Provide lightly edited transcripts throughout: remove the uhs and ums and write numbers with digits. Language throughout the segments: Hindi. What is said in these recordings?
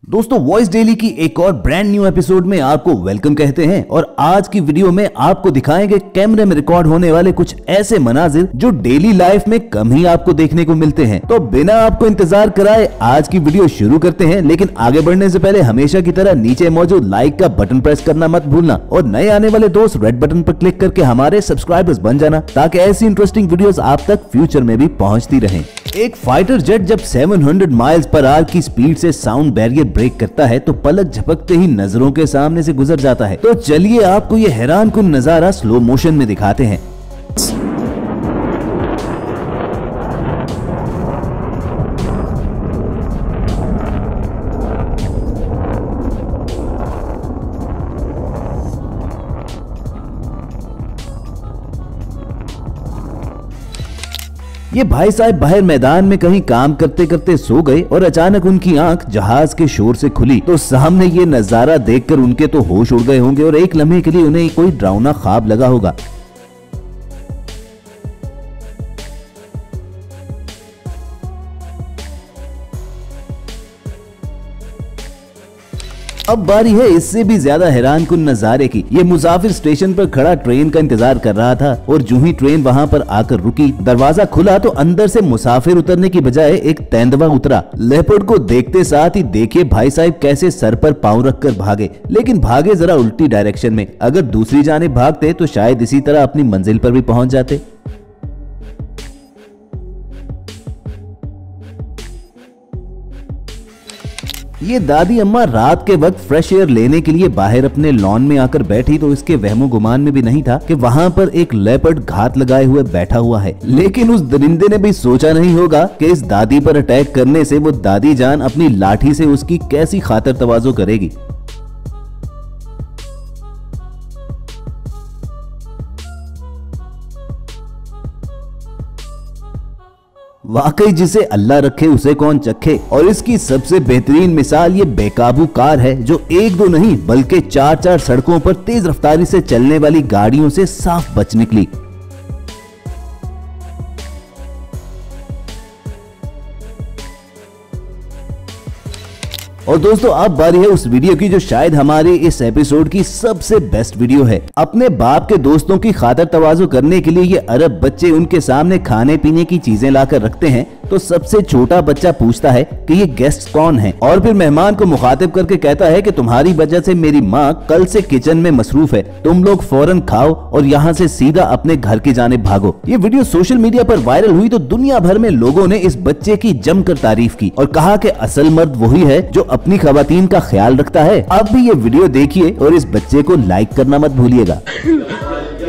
दोस्तों वॉइस डेली की एक और ब्रांड न्यू एपिसोड में आपको वेलकम कहते हैं और आज की वीडियो में आपको दिखाएंगे कैमरे में रिकॉर्ड होने वाले कुछ ऐसे मनाजिर जो डेली लाइफ में कम ही आपको देखने को मिलते हैं। तो बिना आपको इंतजार कराए आज की वीडियो शुरू करते हैं, लेकिन आगे बढ़ने से पहले हमेशा की तरह नीचे मौजूद लाइक का बटन प्रेस करना मत भूलना और नए आने वाले दोस्त रेड बटन पर क्लिक करके हमारे सब्सक्राइबर्स बन जाना ताकि ऐसी इंटरेस्टिंग वीडियोस आप तक फ्यूचर में भी पहुंचती रहें। एक फाइटर जेट जब 700 माइल्स पर आवर की स्पीड से साउंड बैरियर ब्रेक करता है तो पलक झपकते ही नजरों के सामने से गुजर जाता है। तो चलिए आपको ये हैरानकुन नजारा स्लो मोशन में दिखाते हैं। ये भाई साहब बाहर मैदान में कहीं काम करते करते सो गए और अचानक उनकी आंख जहाज के शोर से खुली तो सामने ये नजारा देखकर उनके तो होश उड़ गए होंगे और एक लम्हे के लिए उन्हें कोई डरावना ख्वाब लगा होगा। अब बारी है इससे भी ज्यादा हैरानकुन नजारे की। ये मुसाफिर स्टेशन पर खड़ा ट्रेन का इंतजार कर रहा था और जो ही ट्रेन वहां पर आकर रुकी, दरवाजा खुला तो अंदर से मुसाफिर उतरने की बजाय एक तेंदुआ उतरा। लेपर्ड को देखते साथ ही देखिए भाई साहब कैसे सर पर पांव रखकर भागे, लेकिन भागे जरा उल्टी डायरेक्शन में। अगर दूसरी जानिब भागते तो शायद इसी तरह अपनी मंजिल पर भी पहुंच जाते। ये दादी अम्मा रात के वक्त फ्रेश एयर लेने के लिए बाहर अपने लॉन में आकर बैठी तो इसके वहमो गुमान में भी नहीं था कि वहां पर एक लेपर्ड घात लगाए हुए बैठा हुआ है। लेकिन उस दरिंदे ने भी सोचा नहीं होगा कि इस दादी पर अटैक करने से वो दादी जान अपनी लाठी से उसकी कैसी खातर तवाज़ो करेगी। वाकई जिसे अल्लाह रखे उसे कौन चखे। और इसकी सबसे बेहतरीन मिसाल ये बेकाबू कार है जो एक दो नहीं बल्कि चार चार सड़कों पर तेज रफ्तारी से चलने वाली गाड़ियों से साफ बच निकली। और दोस्तों अब बारी है उस वीडियो की जो शायद हमारे इस एपिसोड की सबसे बेस्ट वीडियो है। अपने बाप के दोस्तों की खातर तवाज़ो करने के लिए ये अरब बच्चे उनके सामने खाने पीने की चीजें लाकर रखते हैं तो सबसे छोटा बच्चा पूछता है कि ये गेस्ट कौन हैं और फिर मेहमान को मुखातिब करके कहता है कि तुम्हारी वजह से मेरी माँ कल से किचन में मसरूफ है, तुम लोग फौरन खाओ और यहाँ से सीधा अपने घर की जानिब भागो। ये वीडियो सोशल मीडिया पर वायरल हुई तो दुनिया भर में लोगों ने इस बच्चे की जमकर तारीफ की और कहा कि असल मर्द वही है जो अपनी खवातीन का ख्याल रखता है। अब भी ये वीडियो देखिए और इस बच्चे को लाइक करना मत भूलिएगा।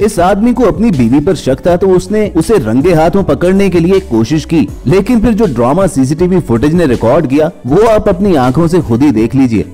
इस आदमी को अपनी बीवी पर शक था तो उसने उसे रंगे हाथों पकड़ने के लिए कोशिश की, लेकिन फिर जो ड्रामा सीसीटीवी फुटेज ने रिकॉर्ड किया वो आप अपनी आंखों से खुद ही देख लीजिए।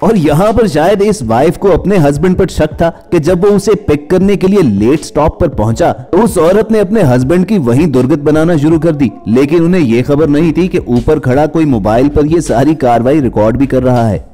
और यहाँ पर शायद इस वाइफ को अपने हस्बैंड पर शक था कि जब वो उसे पिक करने के लिए लेट स्टॉप पर पहुंचा तो उस औरत ने अपने हस्बैंड की वहीं दुर्गत बनाना शुरू कर दी, लेकिन उन्हें ये खबर नहीं थी कि ऊपर खड़ा कोई मोबाइल पर ये सारी कार्रवाई रिकॉर्ड भी कर रहा है।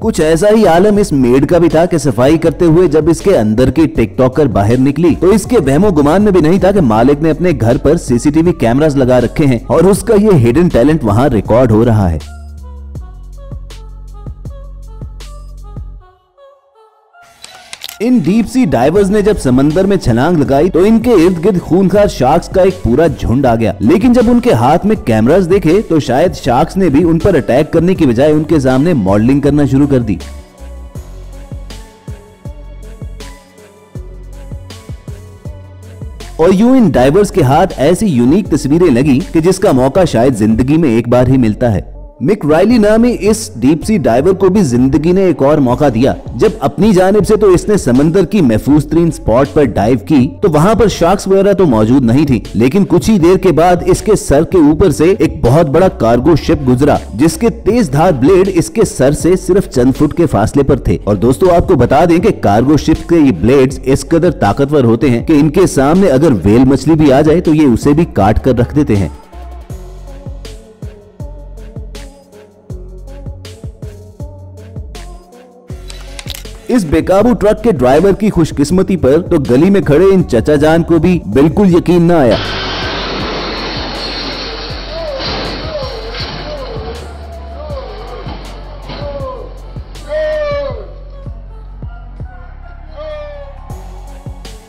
कुछ ऐसा ही आलम इस मेड का भी था कि सफाई करते हुए जब इसके अंदर की टिकटॉकर बाहर निकली तो इसके वहमो गुमान में भी नहीं था कि मालिक ने अपने घर पर सीसीटीवी कैमरास लगा रखे हैं और उसका ये हिडन टैलेंट वहां रिकॉर्ड हो रहा है। इन डीप सी डाइवर्स ने जब समंदर में छलांग लगाई तो इनके इर्द गिर्द खूंखार शार्क्स का एक पूरा झुंड आ गया, लेकिन जब उनके हाथ में कैमरास देखे तो शायद शार्क्स ने भी उन पर अटैक करने की बजाय उनके सामने मॉडलिंग करना शुरू कर दी। और यूं इन डाइवर्स के हाथ ऐसी यूनिक तस्वीरें लगी कि जिसका मौका शायद जिंदगी में एक बार ही मिलता है। मिक रायली नामी इस डीप सी डाइवर को भी जिंदगी ने एक और मौका दिया। जब अपनी जानिब से तो इसने समंदर की महफूज तरीन स्पॉट पर डाइव की तो वहाँ पर शार्क्स वगैरह तो मौजूद नहीं थी, लेकिन कुछ ही देर के बाद इसके सर के ऊपर से एक बहुत बड़ा कार्गो शिप गुजरा जिसके तेज धार ब्लेड इसके सर से सिर्फ चंद फुट के फासले पर थे। और दोस्तों आपको बता दें कि कार्गो शिप के ये ब्लेड्स इस कदर ताकतवर होते हैं कि इनके सामने अगर व्हेल मछली भी आ जाए तो ये उसे भी काट कर रख देते हैं। इस बेकाबू ट्रक के ड्राइवर की खुशकिस्मती पर तो गली में खड़े इन चचा जान को भी बिल्कुल यकीन न आया।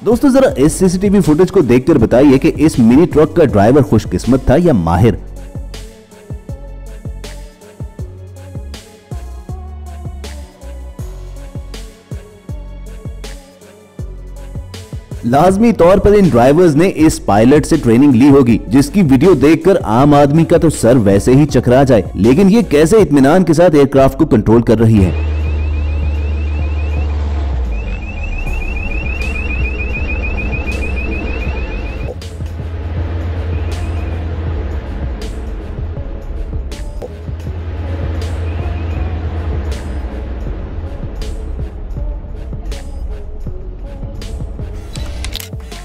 दोस्तों जरा इस सीसीटीवी फुटेज को देखकर बताइए कि इस मिनी ट्रक का ड्राइवर खुशकिस्मत था या माहिर। लाजमी तौर पर इन ड्राइवर्स ने इस पायलट से ट्रेनिंग ली होगी जिसकी वीडियो देखकर आम आदमी का तो सर वैसे ही चकरा जाए, लेकिन ये कैसे इत्मीनान के साथ एयरक्राफ्ट को कंट्रोल कर रही है।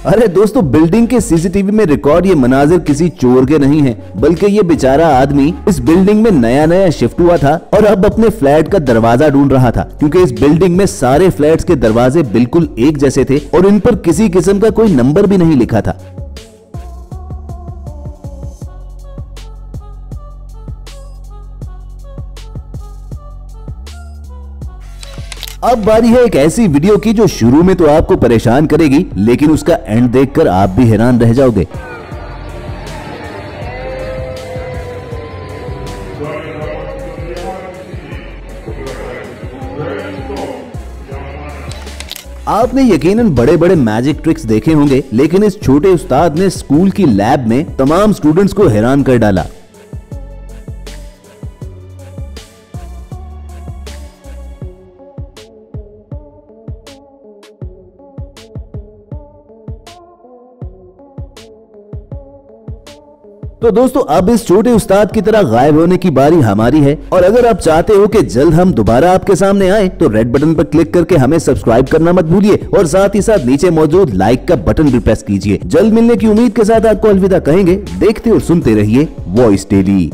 अरे दोस्तों बिल्डिंग के सीसीटीवी में रिकॉर्ड ये मनाजिर किसी चोर के नहीं है, बल्कि ये बेचारा आदमी इस बिल्डिंग में नया शिफ्ट हुआ था और अब अपने फ्लैट का दरवाजा ढूंढ रहा था, क्योंकि इस बिल्डिंग में सारे फ्लैट्स के दरवाजे बिल्कुल एक जैसे थे और इन पर किसी किस्म का कोई नंबर भी नहीं लिखा था। अब बारी है एक ऐसी वीडियो की जो शुरू में तो आपको परेशान करेगी, लेकिन उसका एंड देखकर आप भी हैरान रह जाओगे। आपने यकीनन बड़े बड़े मैजिक ट्रिक्स देखे होंगे, लेकिन इस छोटे उस्ताद ने स्कूल की लैब में तमाम स्टूडेंट्स को हैरान कर डाला। तो दोस्तों अब इस छोटे उस्ताद की तरह गायब होने की बारी हमारी है, और अगर आप चाहते हो कि जल्द हम दोबारा आपके सामने आए तो रेड बटन पर क्लिक करके हमें सब्सक्राइब करना मत भूलिए, और साथ ही साथ नीचे मौजूद लाइक का बटन भी प्रेस कीजिए। जल्द मिलने की उम्मीद के साथ आपको अलविदा कहेंगे। देखते और सुनते रहिए वॉइस डेली।